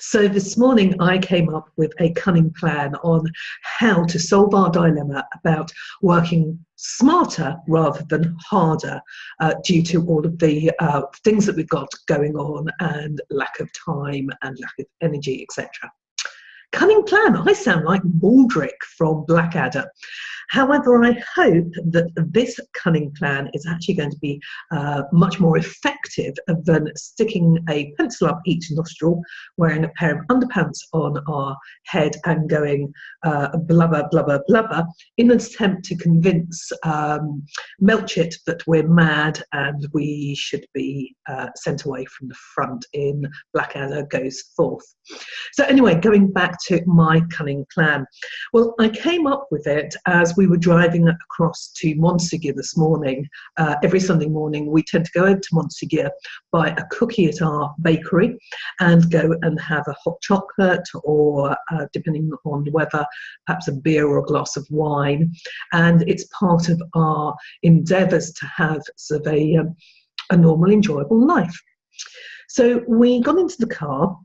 So this morning I came up with a cunning plan on how to solve our dilemma about working smarter rather than harder due to all of the things that we've got going on and lack of time and lack of energy, etc. Cunning plan. I sound like Baldric from Blackadder. However, I hope that this cunning plan is actually going to be much more effective than sticking a pencil up each nostril, wearing a pair of underpants on our head and going blubber, blubber, blubber in an attempt to convince Melchett that we're mad and we should be sent away from the front in Blackadder Goes Forth. So anyway, going back to my cunning plan. Well, I came up with it as we were driving across to Montsegur this morning. Every Sunday morning we tend to go over to Montsegur, buy a cookie at our bakery and go and have a hot chocolate or depending on the weather, perhaps a beer or a glass of wine. And it's part of our endeavours to have sort of a normal, enjoyable life. So we got into the car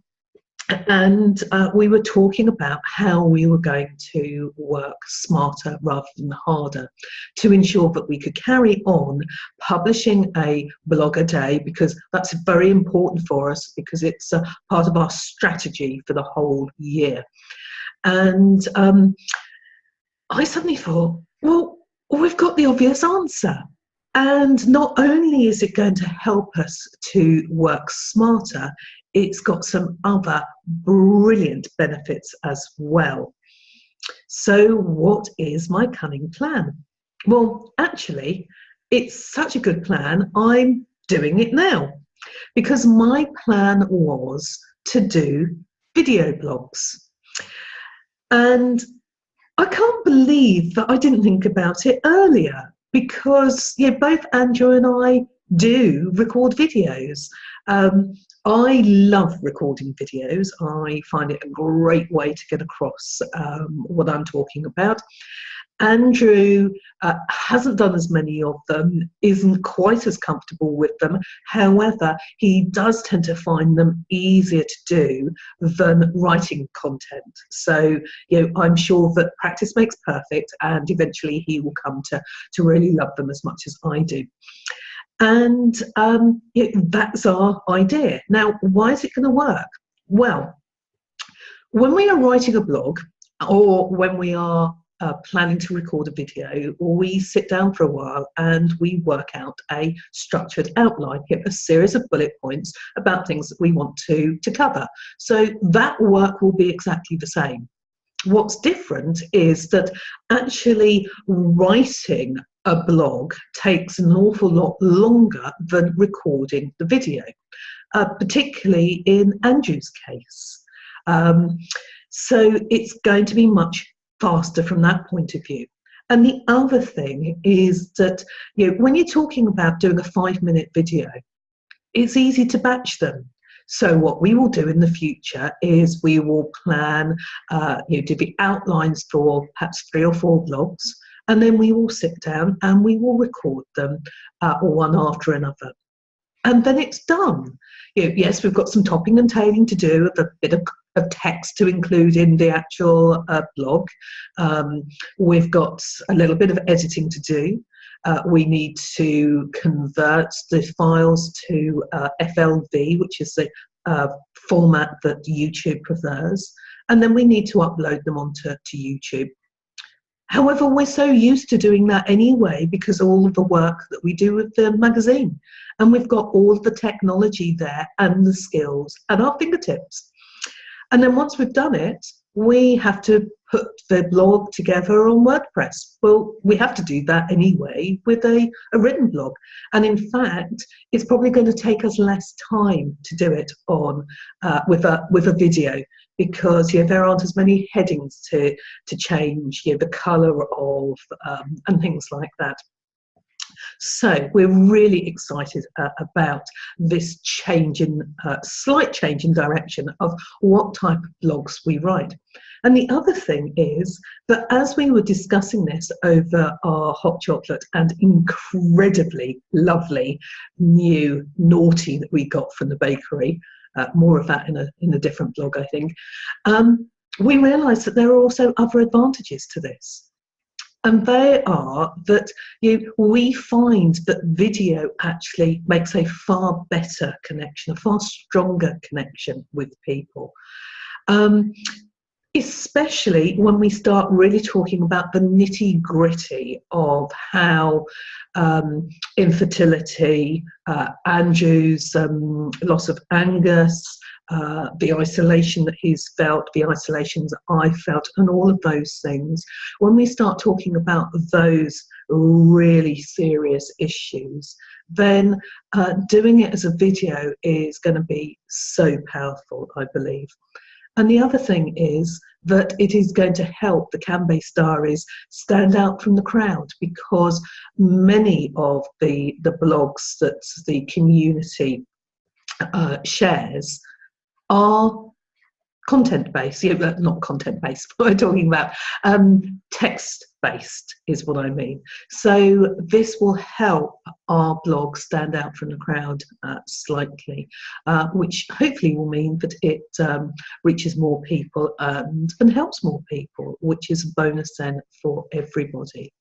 and we were talking about how we were going to work smarter rather than harder to ensure that we could carry on publishing a blog a day, because that's very important for us, because it's part of our strategy for the whole year. And I suddenly thought, well, we've got the obvious answer. And not only is it going to help us to work smarter, it's got some other brilliant benefits as well. So what is my cunning plan? Well, actually, it's such a good plan, I'm doing it now. Because my plan was to do video blogs. And I can't believe that I didn't think about it earlier, because both Andrew and I do record videos. I love recording videos. I find it a great way to get across what I'm talking about. Andrew hasn't done as many of them, isn't quite as comfortable with them. However, he does tend to find them easier to do than writing content. So, I'm sure that practice makes perfect, and eventually he will come to really love them as much as I do. And that's our idea. Now, why is it going to work? Well, when we are writing a blog, or when we are planning to record a video, we sit down for a while and we work out a structured outline, a series of bullet points about things that we want to cover. So that work will be exactly the same. What's different is that actually writing a blog takes an awful lot longer than recording the video, particularly in Andrew's case. So it's going to be much faster from that point of view. And the other thing is that when you're talking about doing a 5-minute video, it's easy to batch them. So what we will do in the future is we will plan, do the outlines for perhaps 3 or 4 blogs, and then we will sit down and we will record them one after another. And then it's done. Yes, we've got some topping and tailing to do, a bit of text to include in the actual blog. We've got a little bit of editing to do. We need to convert the files to FLV, which is the format that YouTube prefers, and then we need to upload them onto YouTube. However, we're so used to doing that anyway, because all of the work that we do with the magazine, and we've got all of the technology there and the skills at our fingertips. And then once we've done it, we have to put the blog together on WordPress. Well, we have to do that anyway with a written blog. And in fact, it's probably going to take us less time to do it on with a video, because there aren't as many headings to change, the colour of and things like that. So we're really excited about this slight change in direction of what type of blogs we write. And the other thing is that as we were discussing this over our hot chocolate and incredibly lovely new naughty that we got from the bakery, more of that in a different blog, I think, we realised that there are also other advantages to this. And they are that we find that video actually makes a far better connection, a far stronger connection with people. Especially when we start really talking about the nitty-gritty of how infertility, Andrew's loss of Angus, the isolation that he's felt, the isolations I felt, and all of those things. When we start talking about those really serious issues, then doing it as a video is going to be so powerful, I believe. And the other thing is that it is going to help the CAN-based diaries stand out from the crowd, because many of the blogs that the community shares are content-based, not content-based, what I'm talking about, text-based is what I mean. So this will help our blog stand out from the crowd slightly, which hopefully will mean that it reaches more people and helps more people, which is a bonus then for everybody.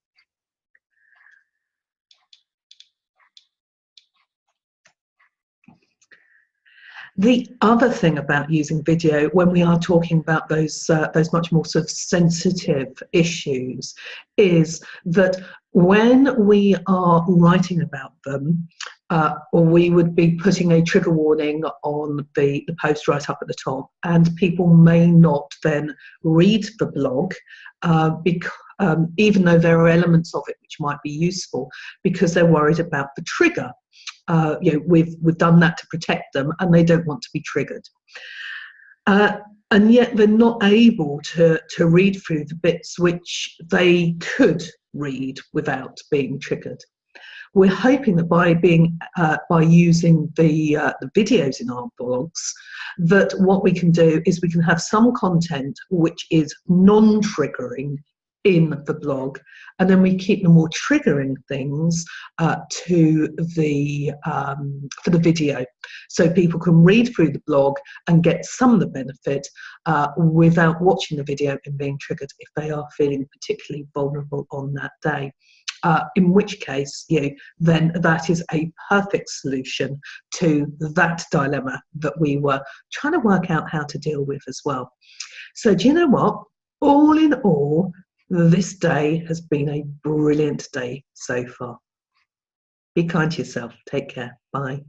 The other thing about using video when we are talking about those much more sort of sensitive issues is that when we are writing about them, or we would be putting a trigger warning on the post right up at the top, and people may not then read the blog even though there are elements of it which might be useful, because they're worried about the trigger. We've done that to protect them, and they don't want to be triggered. And yet they're not able to read through the bits which they could read without being triggered. We're hoping that by using the videos in our blogs, that what we can do is we can have some content which is non-triggering in the blog, and then we keep the more triggering things to the for the video, so people can read through the blog and get some of the benefit without watching the video and being triggered if they are feeling particularly vulnerable on that day. In which case, then that is a perfect solution to that dilemma that we were trying to work out how to deal with as well. So do you know what? All in all, this day has been a brilliant day so far. Be kind to yourself. Take care. Bye.